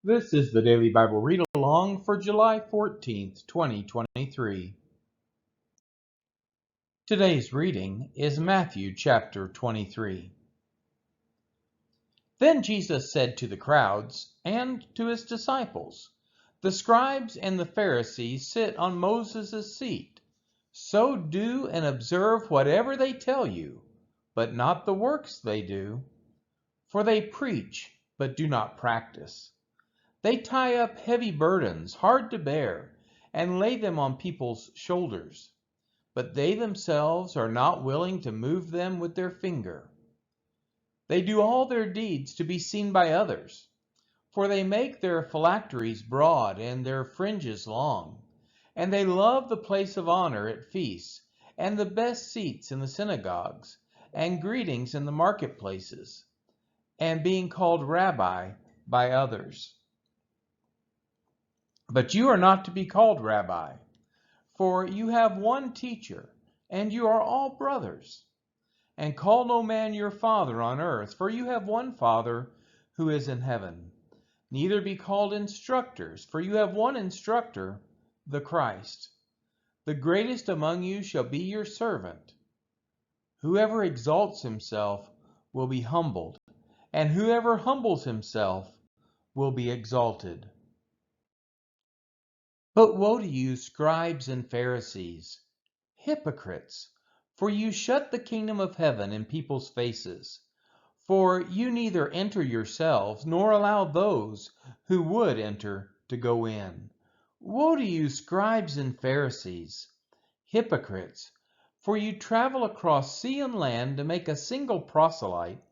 This is the Daily Bible Read Along for July 14th, 2023. Today's reading is Matthew chapter 23. Then Jesus said to the crowds and to his disciples, "The scribes and the Pharisees sit on Moses' seat. So do and observe whatever they tell you, but not the works they do. For they preach, but do not practice. They tie up heavy burdens, hard to bear, and lay them on people's shoulders, but they themselves are not willing to move them with their finger. They do all their deeds to be seen by others, for they make their phylacteries broad and their fringes long, and they love the place of honor at feasts, and the best seats in the synagogues, and greetings in the marketplaces, and being called Rabbi by others. But you are not to be called Rabbi, for you have one teacher, and you are all brothers. And call no man your father on earth, for you have one Father who is in heaven. Neither be called instructors, for you have one instructor, the Christ. The greatest among you shall be your servant. Whoever exalts himself will be humbled, and whoever humbles himself will be exalted. But woe to you, scribes and Pharisees, hypocrites! For you shut the kingdom of heaven in people's faces. For you neither enter yourselves, nor allow those who would enter to go in. Woe to you, scribes and Pharisees, hypocrites! For you travel across sea and land to make a single proselyte,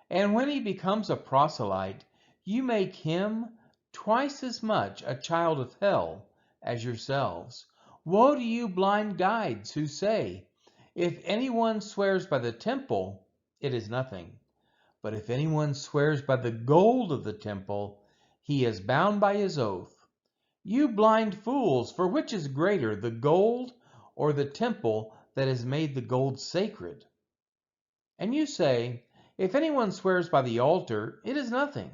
and when he becomes a proselyte, you make him twice as much a child of hell as yourselves. Woe to you, blind guides, who say, if anyone swears by the temple, it is nothing. But if anyone swears by the gold of the temple, he is bound by his oath. You blind fools, for which is greater, the gold or the temple that has made the gold sacred? And you say, if anyone swears by the altar, it is nothing.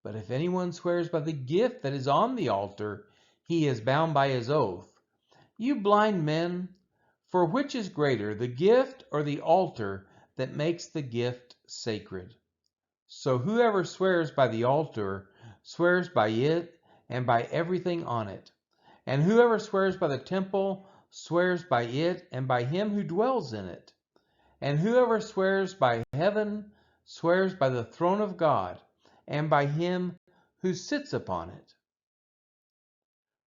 But if anyone swears by the gift that is on the altar, he is bound by his oath. You blind men, for which is greater, the gift or the altar that makes the gift sacred? So whoever swears by the altar swears by it and by everything on it. And whoever swears by the temple swears by it and by him who dwells in it. And whoever swears by heaven swears by the throne of God and by him who sits upon it.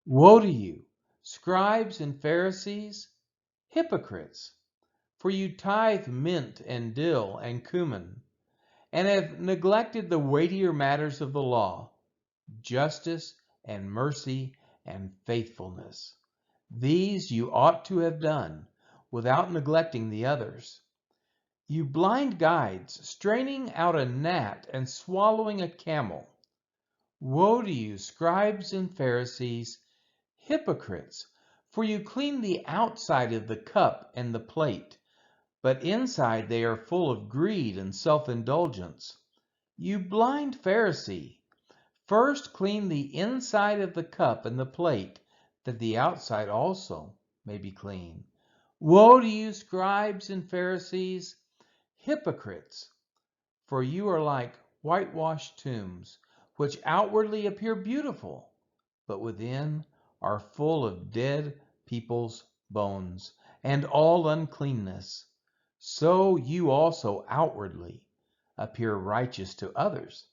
Woe to you, scribes and Pharisees, hypocrites! For you tithe mint and dill and cumin, and have neglected the weightier matters of the law, justice and mercy and faithfulness. These you ought to have done without neglecting the others. You blind guides, straining out a gnat and swallowing a camel. Woe to you, scribes and Pharisees, hypocrites! For you clean the outside of the cup and the plate, but inside they are full of greed and self-indulgence. You blind Pharisee! First clean the inside of the cup and the plate, that the outside also may be clean. Woe to you, scribes and Pharisees, hypocrites! For you are like whitewashed tombs, which outwardly appear beautiful, but within are full of dead people's bones and all uncleanness. So you also outwardly appear righteous to others,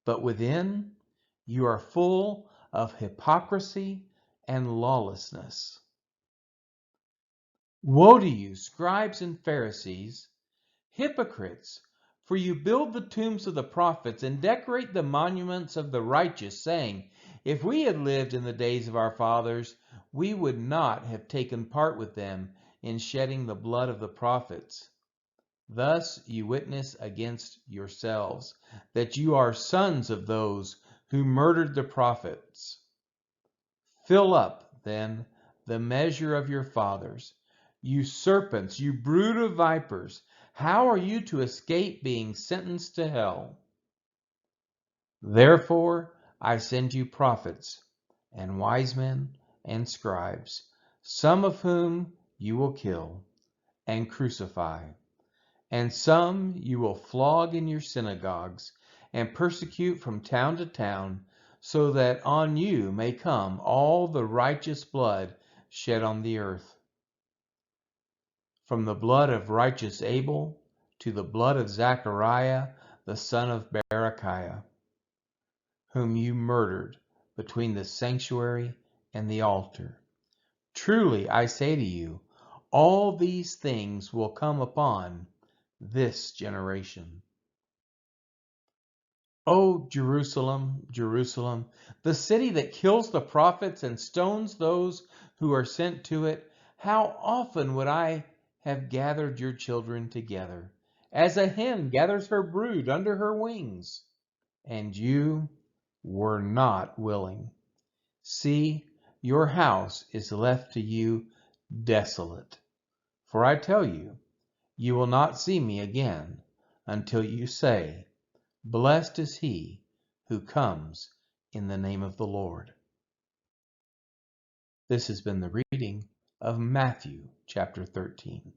but within you are full of hypocrisy and lawlessness. Woe to you, scribes and Pharisees, hypocrites! For you build the tombs of the prophets and decorate the monuments of the righteous, saying, if we had lived in the days of our fathers, we would not have taken part with them in shedding the blood of the prophets. Thus you witness against yourselves that you are sons of those who murdered the prophets. Fill up, then, the measure of your fathers. You serpents, you brood of vipers, how are you to escape being sentenced to hell? Therefore, I send you prophets and wise men and scribes, some of whom you will kill and crucify, and some you will flog in your synagogues and persecute from town to town, so that on you may come all the righteous blood shed on the earth, from the blood of righteous Abel to the blood of Zachariah, the son of Berechiah, whom you murdered between the sanctuary and the altar. Truly, I say to you, all these things will come upon this generation. O Jerusalem, Jerusalem, the city that kills the prophets and stones those who are sent to it, how often would I have gathered your children together, as a hen gathers her brood under her wings, and you were not willing. See, your house is left to you desolate. For I tell you, you will not see me again until you say, Blessed is he who comes in the name of the Lord. This has been the reading of Matthew chapter 13.